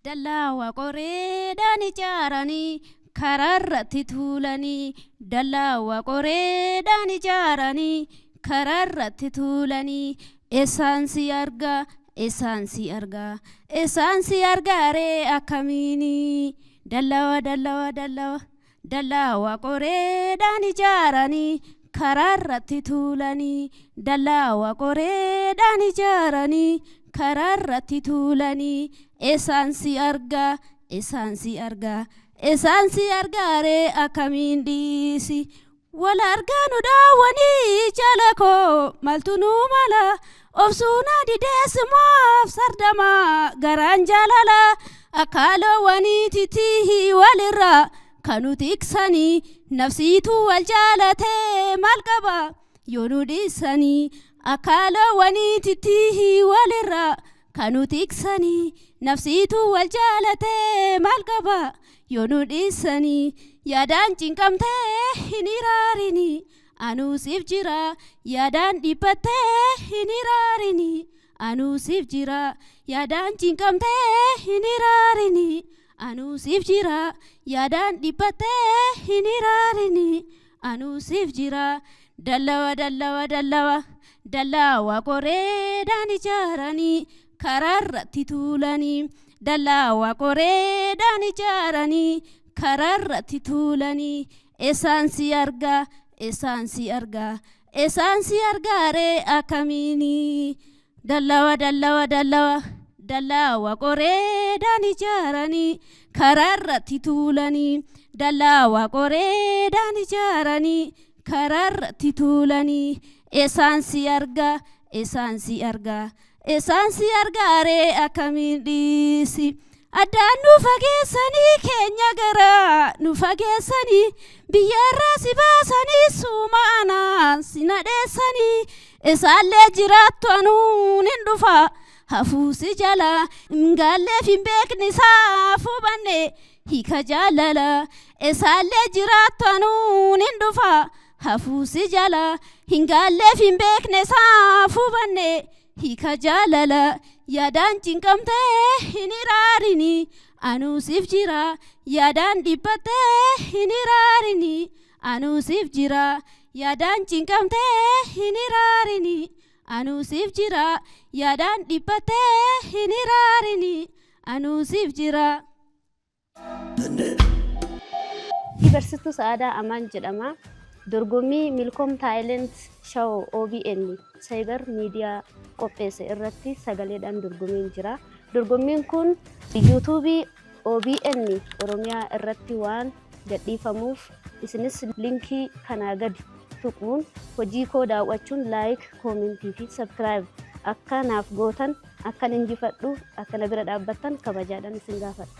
Dallawa qoreedhaan ijaaranii kararratti tuulanii dallawa qoreedhaan ijaaranii kararratti tuulanii eessaansi argaa ree akkamiini dallawa qoreedhaan ijaaranii kararratti tuulanii dallawa qoreedhaan ijaaranii kararratti tuulanii eessaansi argaa ree akkamiin dhiisi wal argaa nu daawwanii jalakoo maltu nu mala obsuuna dideessimaaf sardamaa garaan jaalala akkaaloowwaniititti walirraa kanu tiksanii nafsiitu wal jaalatee maal qaba yoo nu dhiisanii akkaaloowwaniititti walirraa kanu tiksanii nafsiitu wal jaalatee maal qaba yoo nu dhiisanii yaadaan cinqamtee hin iraarini anuusiif jira yaadaan dhiphattee hin iraarini anuusiif jira yaadaan cinqamtee hin iraarini anuusiif jira yaadaan dhiphattee hin iraarini anuusiif jira dallawa qoreedhaan ijaaranii kararratti tuulanii dallawa qoreedhaan ijaaranii kararratti tuulanii eessaansi argaa ree akkamiini dallawa qoreedhaan ijaaranii kararratti tuulanii dallawa qoreedhaan ijaaranii kararratti tuulanii eessaansi argaa ree akkamiin dhiisi addaan nu fageessanii keenya garaa nu fageessanii biyyarraa si baasanii suumaanaan si nadheessanii isaallee jiraattu anuun hin dhufa hafuusi jala ngaalleef hin beekni isaaf hubanne hiika jaalala isaallee jiraattu anuun hin dhufa hafuusi jala hingaalleef hin beekne isaaf hubanne hiika jaalala yaadaan cinqamtee hin iraarini anuusiif jira yaadaan dhiphattee hin iraarini anuusiif jira yaadaan cinqamtee hin iraarini anuusiif jira yaadaan dhiphattee hin iraarini anuusiif jira. Barsiistuu Sa'aadaa Amaan jedhama. Dorgommii Milkoom Taalent Show OBN Cyber Media qopheesse irratti sagaleedhaan dorgommiin jira. Dorgommiin kun YouTube OBN Oromiyaa irratti waan gadhiifamuuf isinis linkii kanaa gadi tuquun hojii koo daawwachuun like, commentii fi subscribe akka naaf gootan akka injifadhu akka na bira dhaabbattan kabajaadhaan isin gaafadha.